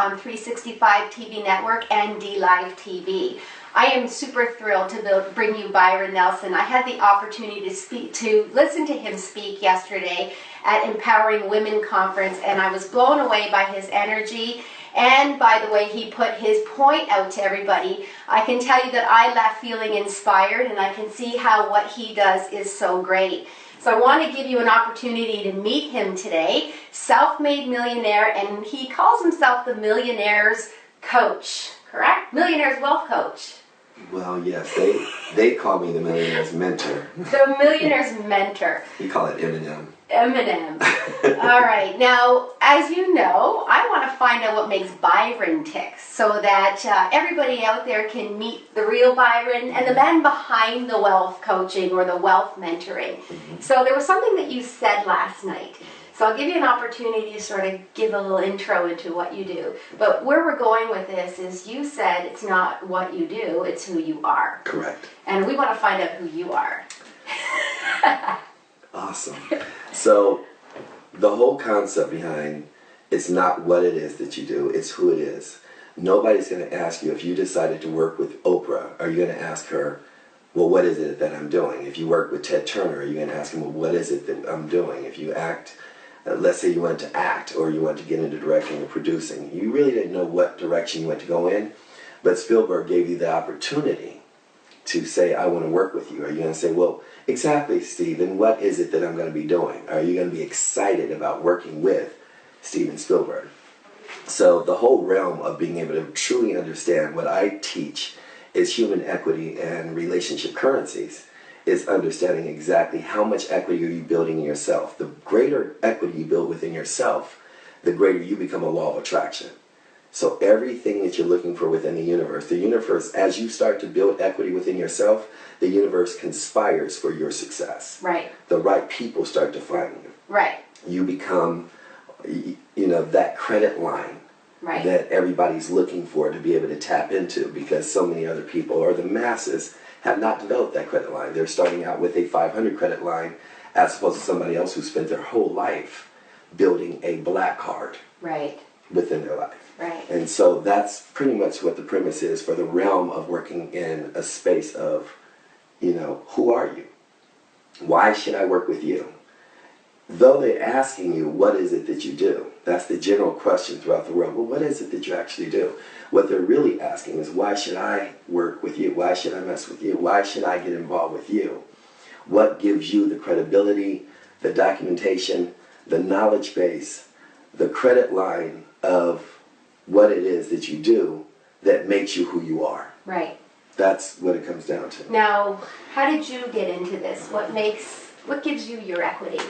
on 365 TV Network and D-Live TV. I am super thrilled to bring you Byron Nelson. I had the opportunity to listen to him speak yesterday at Empowering Women Conference, and I was blown away by his energy and by the way he put his point out to everybody. I can tell you that I left feeling inspired, and I can see how what he does is so great. So I want to give you an opportunity to meet him today. Self-made millionaire, and he calls himself the Millionaire's coach, correct? Millionaire's wealth coach. Well, yes, they call me the Millionaire's mentor. The Millionaire's mentor. You call it Eminem. Eminem. All right. Now, as you know, I want to find out what makes Byron tick so that everybody out there can meet the real Byron and the man behind the wealth coaching or the wealth mentoring. So there was something that you said last night. So I'll give you an opportunity to sort of give a little intro into what you do. But where we're going with this is you said it's not what you do, it's who you are. Correct. And we want to find out who you are. Awesome. So the whole concept behind it's not what it is that you do, it's who it is. Nobody's going to ask you if you decided to work with Oprah, are you going to ask her, well, what is it that I'm doing? If you work with Ted Turner, are you going to ask him, well, what is it that I'm doing? If you act, let's say you want to act or you want to get into directing or producing, you really didn't know what direction you want to go in, but Spielberg gave you the opportunity to say, I want to work with you. Are you going to say, well, exactly, Steve, and what is it that I'm going to be doing? Are you going to be excited about working with Steven Spielberg? So the whole realm of being able to truly understand what I teach is human equity and relationship currencies, is understanding exactly how much equity are you building in yourself. The greater equity you build within yourself, the greater you become a law of attraction. So everything that you're looking for within the universe, as you start to build equity within yourself, the universe conspires for your success. Right. The right people start to find you. Right. You become, that credit line right. that everybody's looking for to be able to tap into, because so many other people, or the masses, have not developed that credit line. They're starting out with a 500 credit line as opposed to somebody else who spent their whole life building a black card right. within their life. Right. And so that's pretty much what the premise is for the realm of working in a space of, who are you? Why should I work with you? Though they're asking you, what is it that you do? That's the general question throughout the world. Well, what is it that you actually do? What they're really asking is, why should I work with you? Why should I mess with you? Why should I get involved with you? What gives you the credibility, the documentation, the knowledge base, the credit line of what it is that you do that makes you who you are? Right. That's what it comes down to. Now, how did you get into this? What gives you your equity?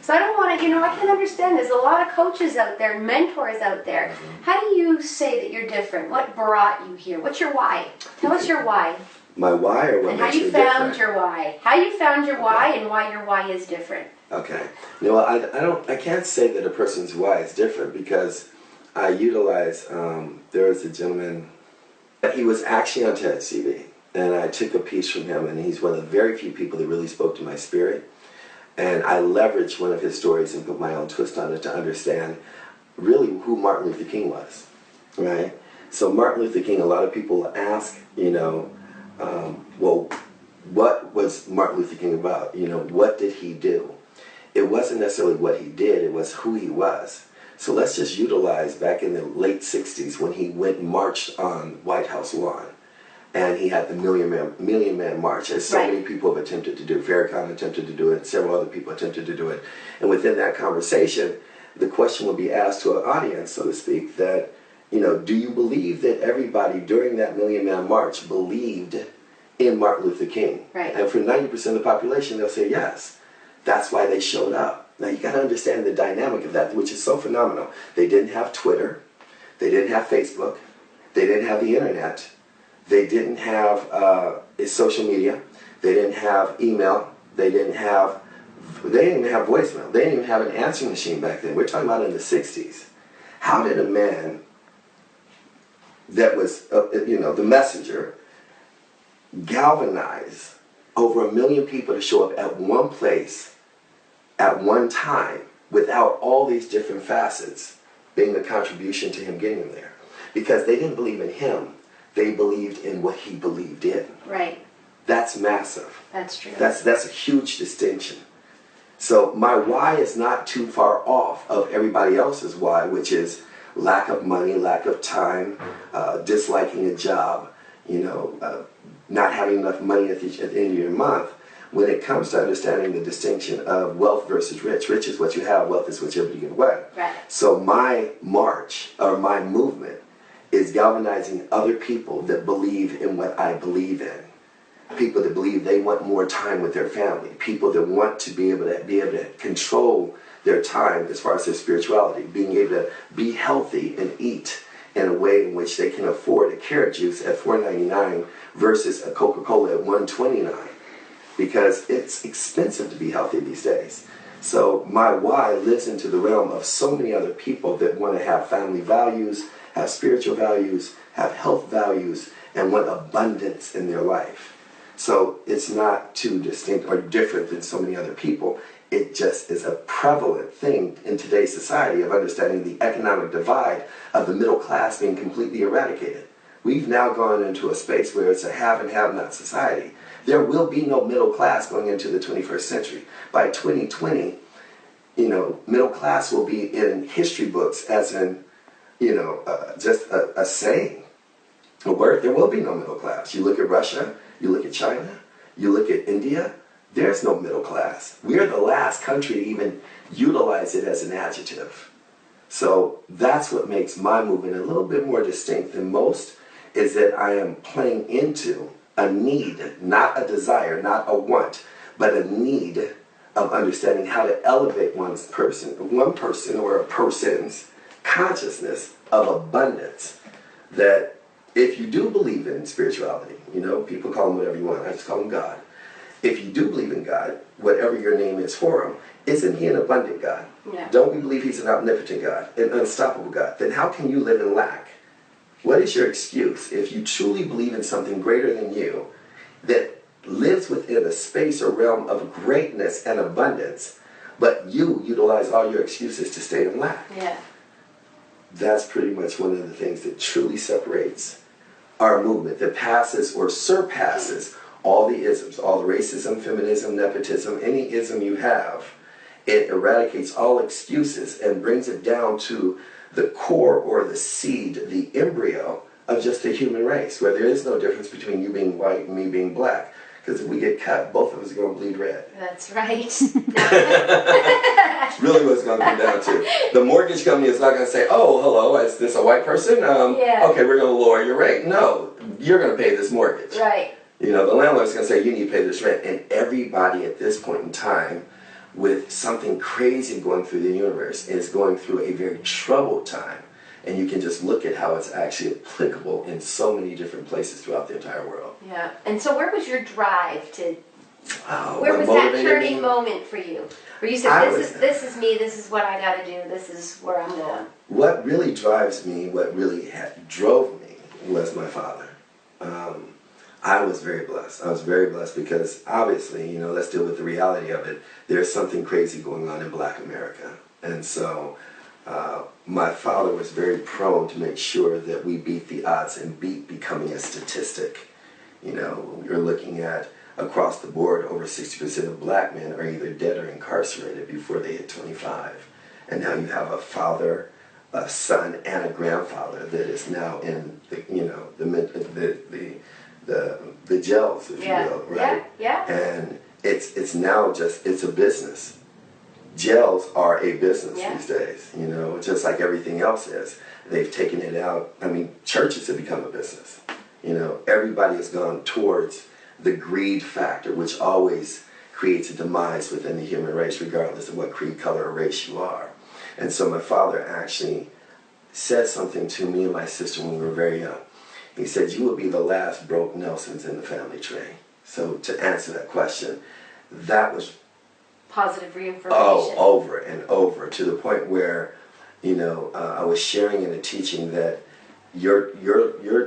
So I don't want to, I can understand there's a lot of coaches out there, mentors out there. How do you say that you're different? What brought you here? What's your why? Tell us your why. My why, or what makes you different? And how you found your why. How you found your why and why your why is different. Okay. I can't say that a person's why is different, because I utilize, there was a gentleman, he was actually on TED TV, and I took a piece from him, and he's one of the very few people that really spoke to my spirit. And I leveraged one of his stories and put my own twist on it to understand really who Martin Luther King was, right? So Martin Luther King, a lot of people ask, well, what was Martin Luther King about? What did he do? It wasn't necessarily what he did, it was who he was. So let's just utilize back in the late 60s when he went and marched on White House lawn. And he had the Million Man March, as so many people have attempted to do. Farrakhan attempted to do it, several other people attempted to do it. And within that conversation, the question will be asked to an audience, so to speak, that, do you believe that everybody during that Million Man March believed in Martin Luther King? Right. And for 90% of the population, they'll say yes. That's why they showed up. Now you got to understand the dynamic of that, which is so phenomenal. They didn't have Twitter. They didn't have Facebook. They didn't have the internet. They didn't have social media. They didn't have email. They didn't even have voicemail. They didn't even have an answering machine back then. We're talking about in the 60s. How did a man that was, the messenger, galvanize over 1 million people to show up at one place at one time without all these different facets being a contribution to him getting them there? because they didn't believe in him. They believed in what he believed in. Right. That's massive. That's true. That's a huge distinction. So my why is not too far off of everybody else's why, which is lack of money, lack of time, disliking a job, not having enough money at the end of your month. When it comes to understanding the distinction of wealth versus rich, rich is what you have, wealth is what you're able to give away. Right. So my march, or my movement, is galvanizing other people that believe in what I believe in. People that believe they want more time with their family. People that want to be able to control their time as far as their spirituality. Being able to be healthy and eat in a way in which they can afford a carrot juice at $4.99 versus a Coca-Cola at $1.29. Because it's expensive to be healthy these days. So my why lives into the realm of so many other people that want to have family values, have spiritual values, have health values, and want abundance in their life. So it's not too distinct or different than so many other people. It just is a prevalent thing in today's society of understanding the economic divide of the middle class being completely eradicated. We've now gone into a space where it's a have and have not society. There will be no middle class going into the 21st century. By 2020, middle class will be in history books as in, just a saying, a word. There will be no middle class. You look at Russia, you look at China, you look at India, there's no middle class. We're the last country to even utilize it as an adjective. So that's what makes my movement a little bit more distinct than most, is that I am playing into a need, not a desire, not a want, but a need of understanding how to elevate one person or a person's consciousness of abundance. That if you do believe in spirituality, people call him whatever you want, I just call him God. If you do believe in God, whatever your name is for him, isn't he an abundant God? Yeah. Don't we believe he's an omnipotent God, an unstoppable God? Then how can you live in lack? What is your excuse if you truly believe in something greater than you that lives within a space or realm of greatness and abundance, but you utilize all your excuses to stay in lack? Yeah. That's pretty much one of the things that truly separates our movement, that passes or surpasses all the isms, all the racism, feminism, nepotism, any ism you have. It eradicates all excuses and brings it down to the core or the seed, the embryo of just the human race, where there is no difference between you being white and me being black. Because if we get cut, both of us are going to bleed red. That's right. That's really what it's going to come down to. The mortgage company is not going to say, oh, hello, is this a white person? Yeah. Okay, we're going to lower your rate. No, you're going to pay this mortgage. Right. The landlord's going to say, you need to pay this rent. And everybody at this point in time, with something crazy going through the universe, is going through a very troubled time. And you can just look at how it's actually applicable in so many different places throughout the entire world. Yeah. And so where was your drive to, where was that turning moment for you? Where you said, this is me, this is what I got to do, this is where I'm going. What really drives me, what really drove me, was my father. I was very blessed. I was very blessed because obviously, let's deal with the reality of it. There's something crazy going on in Black America. And so my father was very prone to make sure that we beat the odds and beat becoming a statistic. You're looking at across the board, over 60% of black men are either dead or incarcerated before they hit 25. And now you have a father, a son, and a grandfather that is now in the jails, if you will, right? Yeah. And it's now it's a business. Jails are a business these days, just like everything else is. They've taken it out. I mean, churches have become a business. Everybody has gone towards the greed factor, which always creates a demise within the human race, regardless of what creed, color, or race you are. And so my father actually said something to me and my sister when we were very young. He said, you will be the last broke Nelsons in the family tree. So to answer that question, that was positive reinformation. Oh, over and over, to the point where, I was sharing in a teaching that your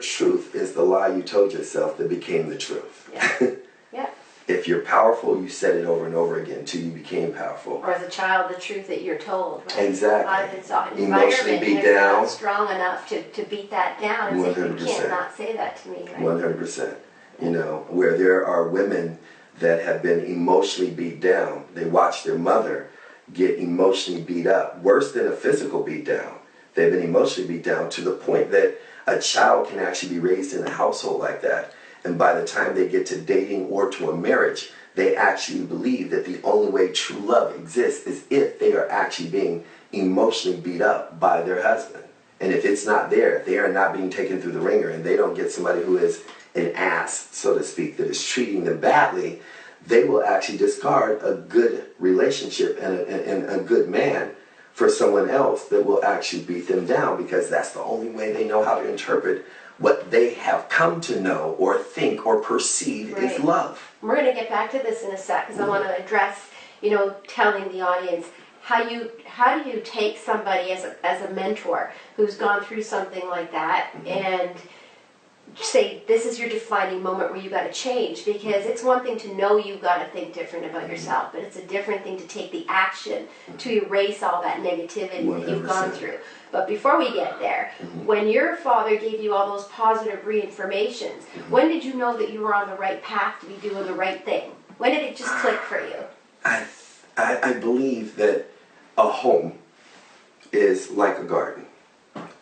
truth is the lie you told yourself that became the truth. Yeah. Yeah. If If you're powerful, you said it over and over again until you became powerful. Or as a child, the truth that you're told. Right? Exactly. It's our Emotionally beat down. not strong enough to beat that down. And 100%. You can't not say that to me. Right? 100%. You know, where there are women that have been emotionally beat down. They watch their mother get emotionally beat up. Worse than a physical beat down. They've been emotionally beat down to the point that a child can actually be raised in a household like that. And by the time they get to dating or to a marriage, they actually believe that the only way true love exists is if they are actually being emotionally beat up by their husband. And if it's not there, if they are not being taken through the ringer and they don't get somebody who is an ass, so to speak, that is treating them badly, they will actually discard a good relationship and a good man for someone else that will actually beat them down, because that's the only way they know how to interpret what they have come to know or think or perceive is love. We're going to get back to this in a sec, because I want to address, telling the audience how do you take somebody as a mentor who's gone through something like that and say this is your defining moment where you got to change, because it's one thing to know you've got to think different about yourself, but it's a different thing to take the action to erase all that negativity 100%. That you've gone through. But before we get there, when your father gave you all those positive reaffirmations, when did you know that you were on the right path to be doing the right thing? When did it just click for you? I believe that a home is like a garden.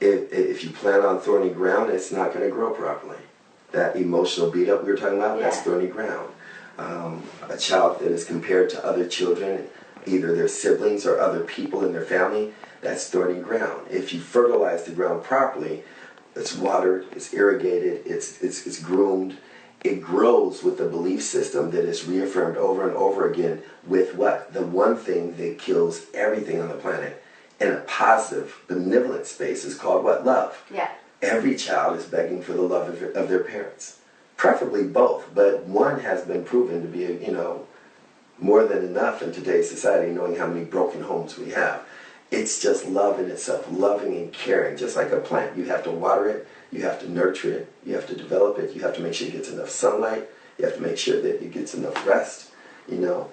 If you plant on thorny ground, it's not going to grow properly. That emotional beat up we were talking about, that's thorny ground. A child that is compared to other children, either their siblings or other people in their family, that's thorny ground. If you fertilize the ground properly, it's watered, it's irrigated, it's groomed, it grows with a belief system that is reaffirmed over and over again with what? The one thing that kills everything on the planet in a positive, benevolent space is called what? Love. Yeah. Every child is begging for the love of their parents. Preferably both, but one has been proven to be, more than enough in today's society, knowing how many broken homes we have. It's just love in itself, loving and caring, just like a plant. You have to water it, you have to nurture it, you have to develop it, you have to make sure it gets enough sunlight, you have to make sure that it gets enough rest.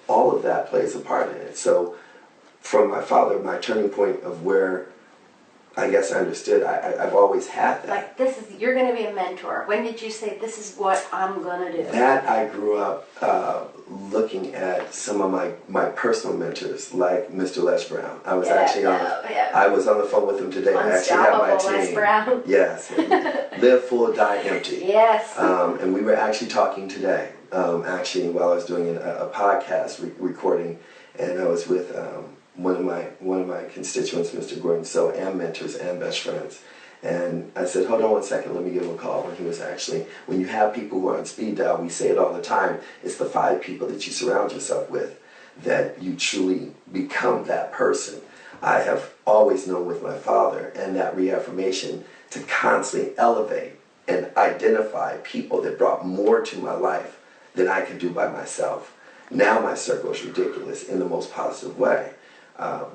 All of that plays a part in it. So from my father, my turning point of where I guess I understood, I've always had that. Like, you're going to be a mentor. When did you say, this is what I'm going to do? That I grew up looking at some of my personal mentors, like Mr. Les Brown. I was I was on the phone with him today. I actually have my team. Les Brown. Yes. Live full, die empty. Yes. And we were actually talking today, while I was doing a podcast recording, and I was with one of my constituents, Mr. Gordon, and mentors and best friends. And I said, hold on one second, let me give him a call. And he was when you have people who are on speed dial, we say it all the time, it's the 5 people that you surround yourself with that you truly become that person. I have always known with my father and that reaffirmation to constantly elevate and identify people that brought more to my life than I could do by myself. Now my circle is ridiculous in the most positive way.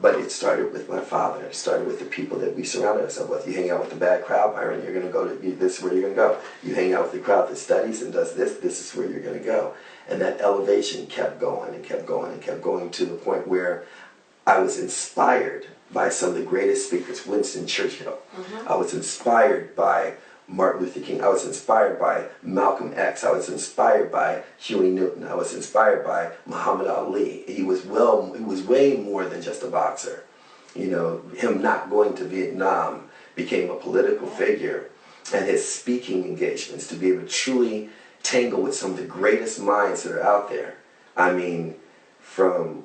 But it started with my father. It started with the people that we surrounded ourselves with. You hang out with the bad crowd, Byron, you're going to go to, this is where you're going to go. You hang out with the crowd that studies and does this is where you're going to go. And that elevation kept going and kept going and kept going to the point where I was inspired by some of the greatest speakers, Winston Churchill. I was inspired by Martin Luther King. I was inspired by Malcolm X. I was inspired by Huey Newton. I was inspired by Muhammad Ali. He was way more than just a boxer. Him not going to Vietnam became a political figure, and his speaking engagements to be able to truly tangle with some of the greatest minds that are out there. I mean, from,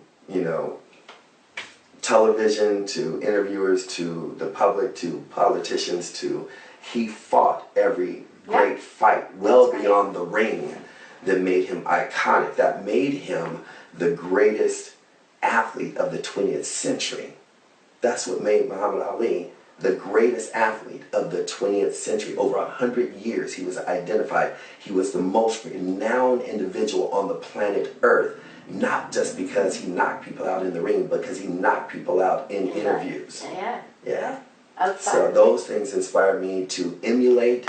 television to interviewers to the public to politicians to he fought every great fight well beyond the ring that made him iconic, that made him the greatest athlete of the 20th century. That's what made Muhammad Ali the greatest athlete of the 20th century. Over 100 years he was identified. He was the most renowned individual on the planet Earth, not just because he knocked people out in the ring, but because he knocked people out in interviews. Yeah. So those things inspired me to emulate.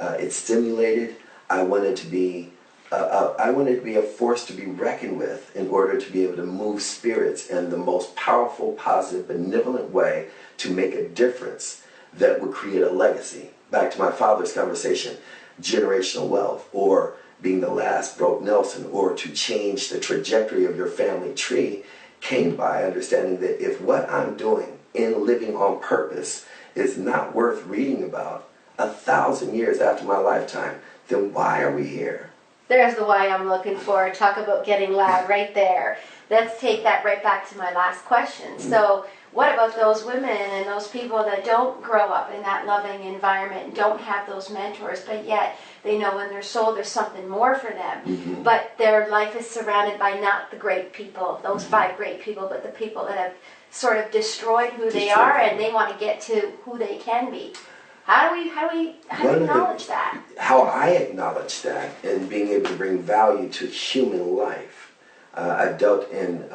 It stimulated. I wanted to be I wanted to be a force to be reckoned with in order to be able to move spirits in the most powerful, positive, benevolent way to make a difference that would create a legacy. Back to my father's conversation, generational wealth, or being the last broke Nelson, or to change the trajectory of your family tree, came by understanding that if what I'm doing in living on purpose is not worth reading about 1,000 years after my lifetime, then why are we here? There's the why I'm looking for. Talk about getting loud right there. Let's take that right back to my last question. So what about those women and those people that don't grow up in that loving environment and don't have those mentors, but yet they know in their soul there's something more for them, but their life is surrounded by not the great people, those 5 great people, but the people that have sort of destroyed who they are, and they want to get to who they can be. How do we acknowledge that? How I acknowledge that and being able to bring value to human life. I've dealt in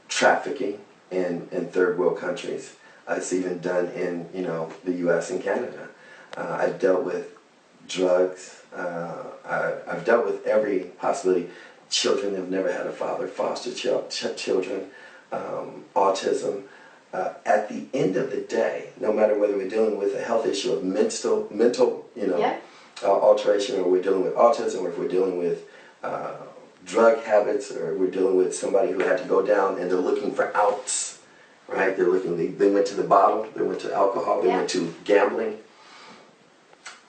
trafficking in third world countries. It's even done in the U.S. and Canada. I've dealt with drugs. I've dealt with every possibility. Children have never had a father, foster children, autism. At the end of the day, no matter whether we're dealing with a health issue of mental alteration, or we're dealing with autism, or if we're dealing with drug habits, or we're dealing with somebody who had to go down and they're looking for outs, right? They went to the bottle, they went to alcohol, they went to gambling.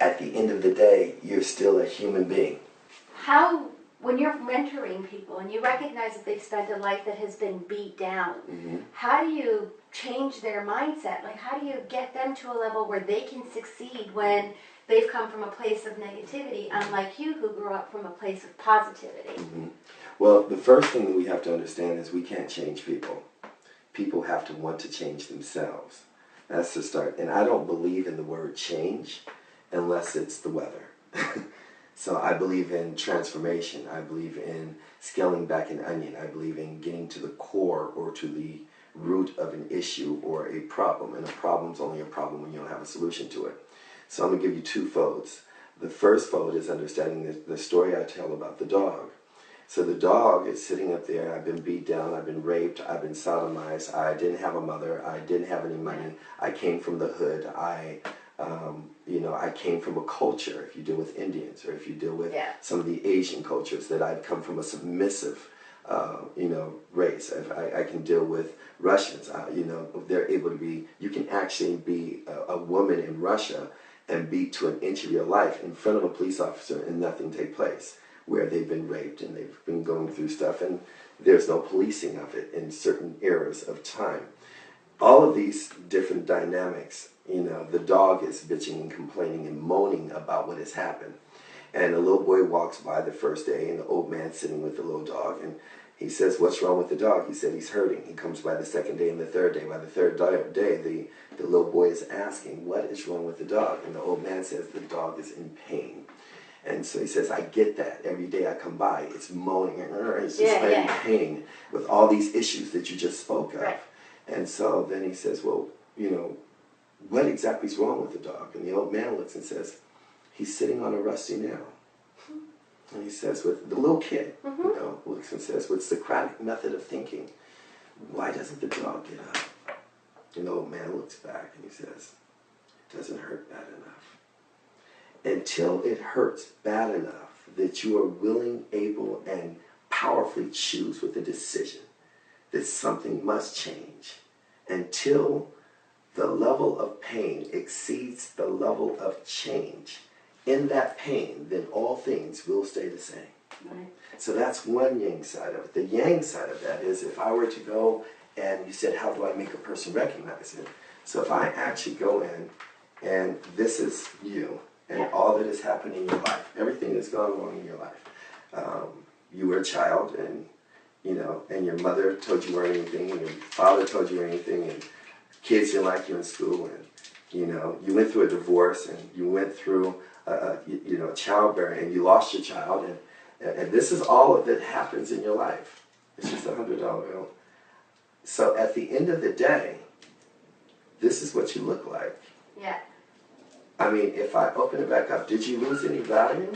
At the end of the day, you're still a human being. When you're mentoring people and you recognize that they've spent a life that has been beat down, how do you change their mindset? Like, how do you get them to a level where they can succeed when they've come from a place of negativity, unlike you who grew up from a place of positivity? Well, the first thing that we have to understand is we can't change people. People have to want to change themselves. That's the start. And I don't believe in the word change unless it's the weather. So I believe in transformation. I believe in scaling back an onion. I believe in getting to the core or to the root of an issue or a problem. And a problem's only a problem when you don't have a solution to it. So I'm going to give you 2 folds. The first fold is understanding the story I tell about the dog. So the dog is sitting up there. I've been beat down. I've been raped. I've been sodomized. I didn't have a mother. I didn't have any money. I came from the hood. I came from a culture, if you deal with Indians, or if you deal with some of the Asian cultures, that I'd come from a submissive, race. I can deal with Russians. They're able to be, you can actually be a woman in Russia and beat to an inch of your life in front of a police officer and nothing take place, where they've been raped and they've been going through stuff, and there's no policing of it in certain eras of time. All of these different dynamics, the dog is bitching and complaining and moaning about what has happened. And the little boy walks by the first day, and the old man's sitting with the little dog, and he says, "What's wrong with the dog?" He said, "He's hurting." He comes by the second day and the third day. By the third day, the little boy is asking, "What is wrong with the dog?" And the old man says, "The dog is in pain." And so he says, "I get that. Every day I come by, it's moaning, it's just in pain with all these issues that you just spoke of." Right. And so then he says, "Well, what exactly is wrong with the dog?" And the old man looks and says, "He's sitting on a rusty nail." And he says, with the little kid, looks and says, with Socratic method of thinking, "Why doesn't the dog get up?" And the old man looks back and he says, "It doesn't hurt bad enough. Until it hurts bad enough that you are willing, able, and powerfully choose with a decision that something must change, until the level of pain exceeds the level of change, in that pain, then all things will stay the same." Right. So that's one yang side of it. The yang side of that is, if I were to go and you said, how do I make a person recognize it? So if I actually go in and this is you and all that has happened in your life, everything that's gone wrong in your life. You were a child, and and your mother told you weren't anything, and your father told you weren't anything, and kids didn't like you in school, and you went through a divorce, and you went through childbearing, and you lost your child, and this is all of that happens in your life. It's just $100 bill. So at the end of the day, this is what you look like. Yeah. I mean, if I open it back up, did you lose any value?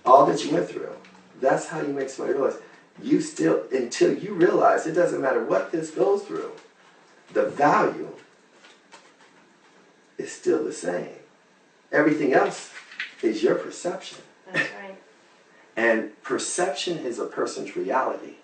All that you went through. That's how you make somebody realize. You still, until you realize it doesn't matter what this goes through, the value is still the same. Everything else is your perception. That's right. And perception is a person's reality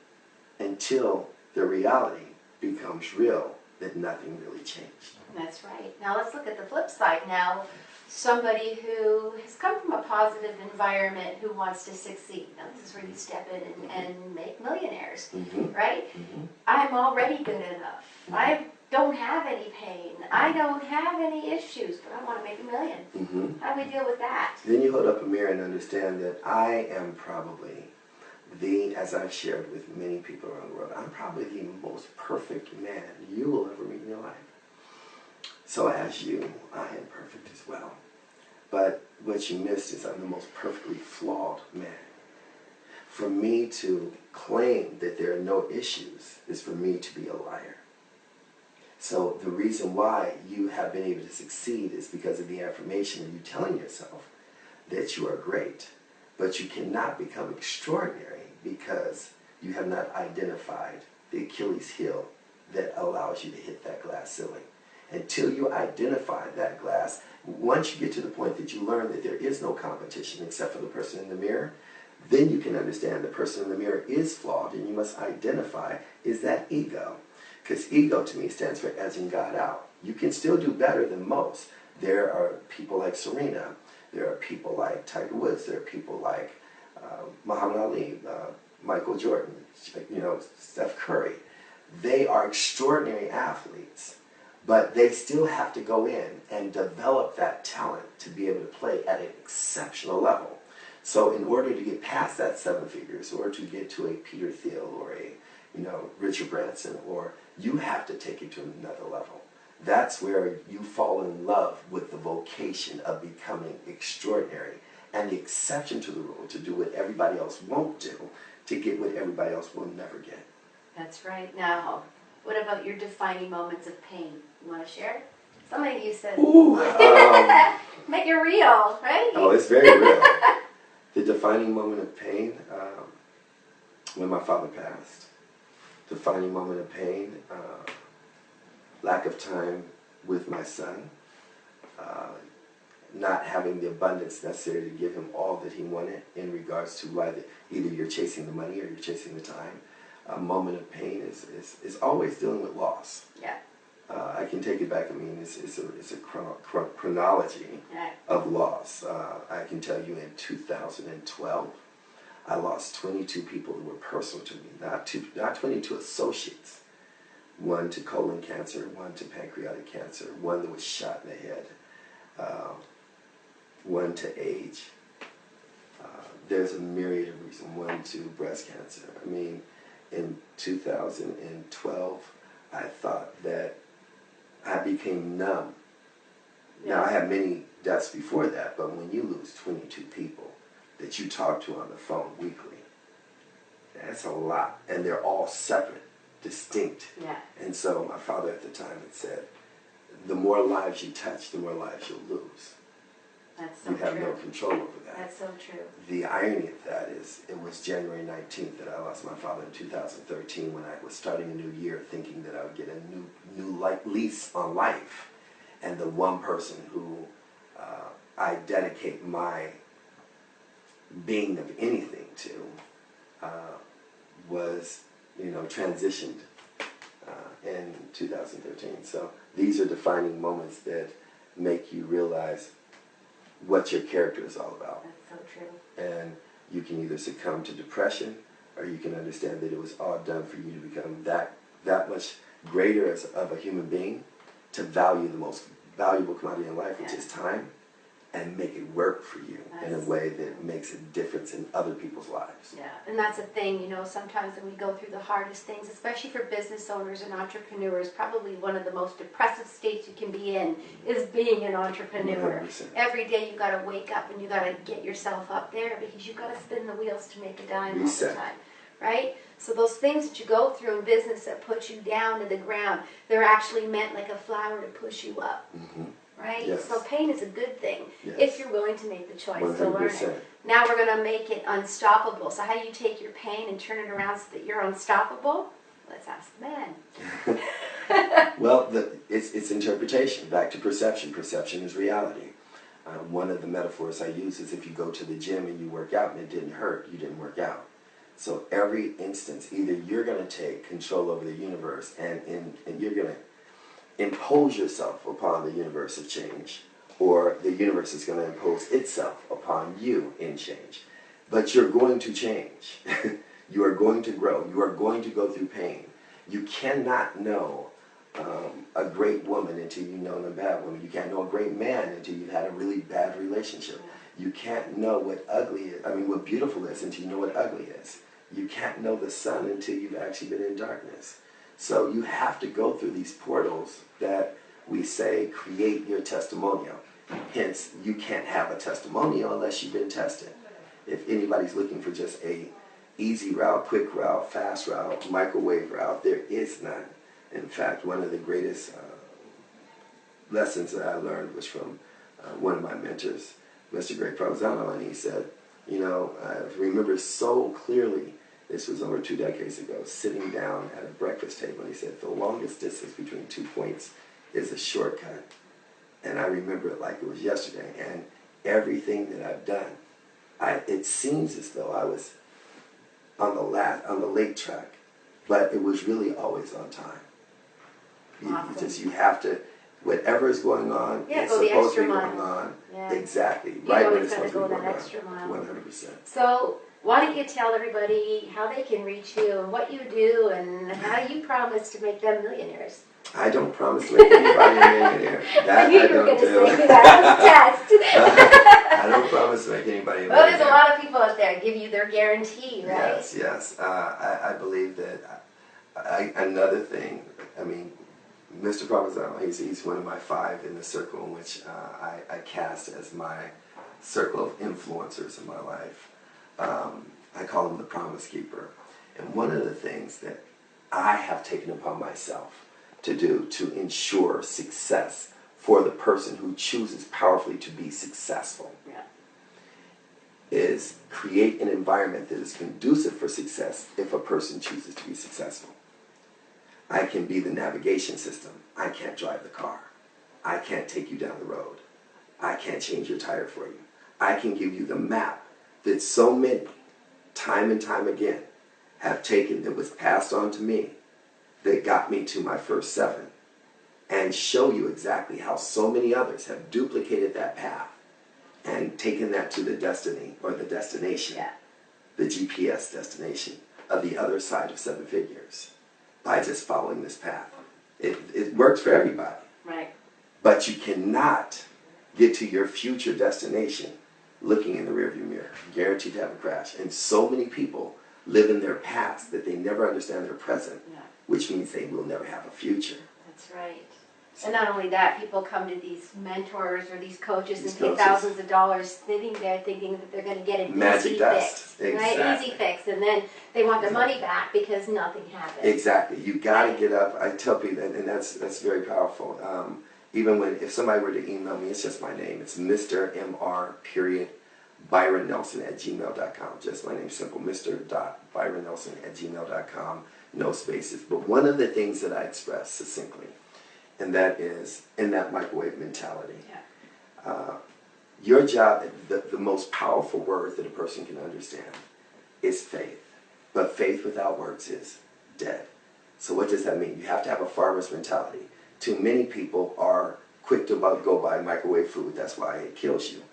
until the reality becomes real, that nothing really changed. That's right. Now let's look at the flip side now. Somebody who has come from a positive environment who wants to succeed. Now this is where you step in and make millionaires, right? I'm already good enough. I don't have any pain. I don't have any issues, but I want to make $1 million. How do we deal with that? Then you hold up a mirror and understand that I am probably as I've shared with many people around the world, I'm probably the most perfect man you will ever meet in your life. So as you, I am perfect as well. But what you missed is I'm the most perfectly flawed man. For me to claim that there are no issues is for me to be a liar. So the reason why you have been able to succeed is because of the affirmation of you telling yourself that you are great. But you cannot become extraordinary because you have not identified the Achilles heel that allows you to hit that glass ceiling. Until you identify that glass, once you get to the point that you learn that there is no competition except for the person in the mirror, then you can understand the person in the mirror is flawed, and you must identify, is that ego? Because ego to me stands for edging God out. You can still do better than most. There are people like Serena. There are people like Tiger Woods. There are people like Muhammad Ali, Michael Jordan, Steph Curry. They are extraordinary athletes, but they still have to go in and develop that talent to be able to play at an exceptional level. So in order to get past that 7 figures, or to get to a Peter Thiel or a Richard Branson, or you have to take it to another level. That's where you fall in love with the vocation of becoming extraordinary and the exception to the rule to do what everybody else won't do to get what everybody else will never get. That's right. Now, what about your defining moments of pain? You want to share? Somebody you said, Ooh, make it real, right? Oh, it's very real. The defining moment of pain, when my father passed. Defining moment of pain, lack of time with my son, not having the abundance necessary to give him all that he wanted in regards to whether either you're chasing the money or you're chasing the time. A moment of pain is always dealing with loss. Yeah. I can take it back. I mean, it's a chronology of loss. I can tell you in 2012, I lost 22 people who were personal to me, not 22 associates. One to colon cancer, one to pancreatic cancer, one that was shot in the head, one to age. There's a myriad of reasons. One to breast cancer. I mean, in 2012, I thought that I became numb. Now, I had many deaths before that, but when you lose 22 people that you talk to on the phone weekly, that's a lot. And they're all separate, distinct. Yeah. And so my father at the time had said, the more lives you touch, the more lives you'll lose. That's so you have true. no control over that. That's so true. The irony of that is it was January 19th that I lost my father in 2013 when I was starting a new year thinking that I would get a new lease on life. And the one person who I dedicate my being of anything to was, transitioned in 2013. So these are defining moments that make you realize what your character is all about. That's so true. And you can either succumb to depression, or you can understand that it was all done for you to become that much greater of a human being, to value the most valuable commodity in life, which is time, and make it work for you in a way that makes a difference in other people's lives. Yeah, and that's the thing, sometimes when we go through the hardest things, especially for business owners and entrepreneurs, probably one of the most depressive states you can be in is being an entrepreneur. 100%. Every day you got to wake up and you got to get yourself up there because you got to spin the wheels to make a dime all the time, right? So those things that you go through in business that put you down to the ground, they're actually meant like a flower to push you up. right? Yes. So pain is a good thing Yes. if you're willing to make the choice to learn 100%. it. Now we're going to make it unstoppable. So how do you take your pain and turn it around so that you're unstoppable? Let's ask the men. Well, it's interpretation. Back to perception. Perception is reality. One of the metaphors I use is if you go to the gym and you work out and it didn't hurt, you didn't work out. So every instance, either you're going to take control over the universe and you're going to impose yourself upon the universe of change, or the universe is going to impose itself upon you in change. But you're going to change. You are going to grow. You are going to go through pain. You cannot know a great woman until you know a bad woman. You can't know a great man until you've had a really bad relationship. You can't know what what beautiful is until you know what ugly is. You can't know the sun until you've actually been in darkness. So you have to go through these portals that we say create your testimonial. Hence, you can't have a testimonial unless you've been tested. If anybody's looking for just a easy route, quick route, fast route, microwave route, there is none. In fact, one of the greatest lessons that I learned was from one of my mentors, Mr. Greg Provenzano, and he said, I remember so clearly, this was over 2 decades ago, sitting down at a breakfast table, and he said, the longest distance between 2 points is a shortcut. And I remember it like it was yesterday, and everything that I've done, it seems as though I was on the late track, but it was really always on time. Awesome. You have to, whatever is going on, it's go the supposed to extra be going mile. on. Yeah. Exactly. You Right know when it's it's going supposed to to be go going that extra on. mile. 100%. So why don't you tell everybody how they can reach you and what you do and how you promise to make them millionaires? I don't promise to make anybody a millionaire. That I knew I you were don't going to do. say that was a test. I don't promise to make anybody a millionaire. Well, there's a lot of people out there give you their guarantee, right? Yes. I believe that another thing, Mr. Provenzano, he's one of my 5 in the circle in which I cast as my circle of influencers in my life. I call him the Promise Keeper. And one of the things that I have taken upon myself to do to ensure success for the person who chooses powerfully to be successful is create an environment that is conducive for success if a person chooses to be successful. I can be the navigation system. I can't drive the car. I can't take you down the road. I can't change your tire for you. I can give you the map that so many, time and time again, have taken, that was passed on to me, that got me to my first 7, and show you exactly how so many others have duplicated that path and taken that to the destiny or the destination, the GPS destination of the other side of 7 figures by just following this path. It works for everybody. Right. But you cannot get to your future destination looking in the rearview mirror. Guaranteed to have a crash. And so many people live in their past that they never understand their present, which means they will never have a future. That's right. And not only that, people come to these mentors or these coaches and pay coaches. thousands of dollars sitting there thinking that they're going to get an Magic easy dust. fix. Exactly. Right? Easy fix. And then they want their money back because nothing happened. Exactly. You got to get up. I tell people, and that's very powerful. Even if somebody were to email me, it's just my name. It's Mr. Mr. Byron Nelson at gmail.com. Just my name, simple. Mr. Byron Nelson at gmail.com. No spaces. But one of the things that I express succinctly, and that is in that microwave mentality. Your job, the most powerful word that a person can understand is faith. But faith without works is dead. So what does that mean? You have to have a farmer's mentality. Too many people are quick to go buy microwave food. That's why it kills you.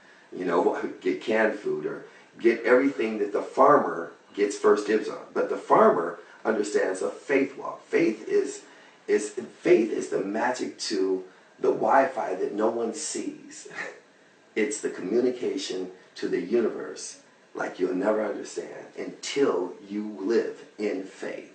Get canned food or get everything that the farmer gets first dibs on. But the farmer understands a faith walk. Faith is the magic to the Wi-Fi that no one sees. It's the communication to the universe like you'll never understand until you live in faith.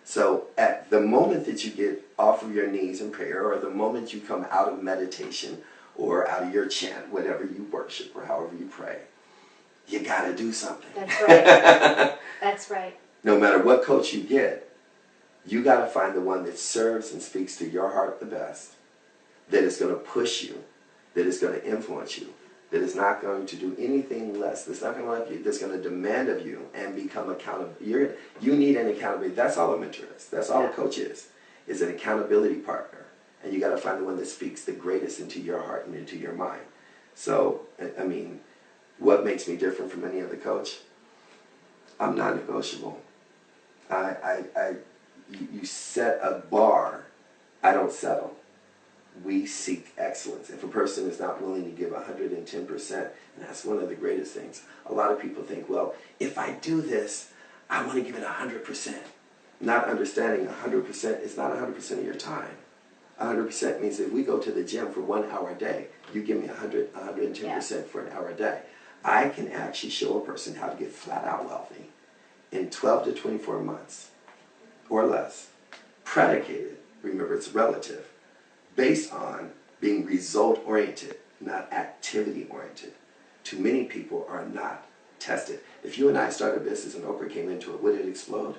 So at the moment that you get off of your knees in prayer, or the moment you come out of meditation or out of your chant, whatever you worship or however you pray, you got to do something. That's right. That's right. No matter what coach you get, you got to find the one that serves and speaks to your heart the best, that is going to push you, that is going to influence you, that is not going to do anything less, that's not going to let you, that's going to demand of you and become accountable. You need an accountability. That's all a mentor is. That's all a coach is an accountability partner. And you got to find the one that speaks the greatest into your heart and into your mind. So, I mean, what makes me different from any other coach? I'm non-negotiable. You set a bar, I don't settle. We seek excellence. If a person is not willing to give 110%, and that's one of the greatest things. A lot of people think, well, if I do this, I want to give it 100%. Not understanding 100% is not 100% of your time. 100% means if we go to the gym for 1 hour a day, you give me 110% for an hour a day. I can actually show a person how to get flat out wealthy in 12 to 24 months or less. Predicated, remember it's relative, based on being result-oriented, not activity-oriented. Too many people are not tested. If you and I started a business and Oprah came into it, would it explode?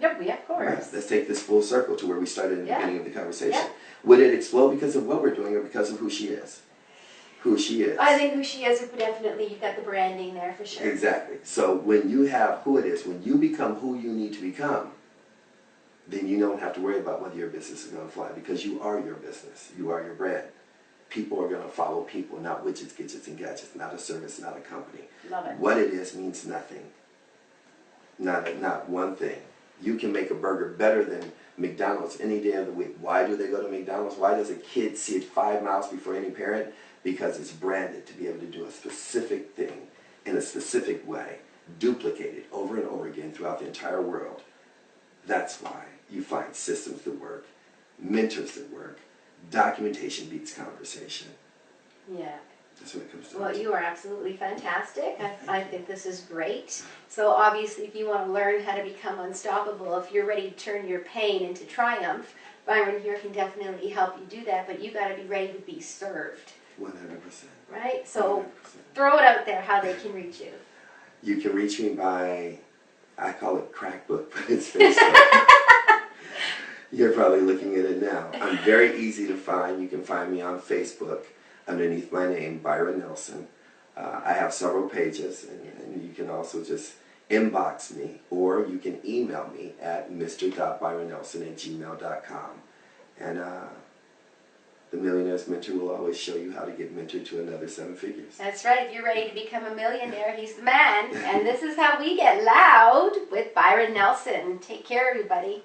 Yep, yeah, of course. Right. Let's take this full circle to where we started in the beginning of the conversation. Yeah. Would it explode because of what we're doing or because of who she is? Who she is. I think who she is, definitely, you've got the branding there for sure. Exactly. So when you have who it is, when you become who you need to become, then you don't have to worry about whether your business is going to fly because you are your business. You are your brand. People are going to follow people, not widgets, gadgets, and gadgets, not a service, not a company. Love it. What it is means nothing. Not one thing. You can make a burger better than McDonald's any day of the week. Why do they go to McDonald's? Why does a kid see it 5 miles before any parent? Because it's branded to be able to do a specific thing in a specific way, duplicated over and over again throughout the entire world. That's why you find systems that work, mentors that work, documentation beats conversation. Yeah. That's what it comes down Well, to. you are absolutely fantastic. I think this is great. So obviously, if you want to learn how to become unstoppable, if you're ready to turn your pain into triumph, Byron here can definitely help you do that, but you got to be ready to be served. 100%. Right? So 100%. throw it out there how they can reach you. You can reach me by, I call it Crackbook, but it's Facebook. You're probably looking at it now. I'm very easy to find. You can find me on Facebook underneath my name, Byron Nelson. I have several pages, and you can also just inbox me, or you can email me at mr.byronnelson@gmail.com. And the Millionaire's Mentor will always show you how to get mentored to another 7 figures. That's right. If you're ready to become a millionaire, he's the man. And this is how we get loud with Byron Nelson. Take care, everybody.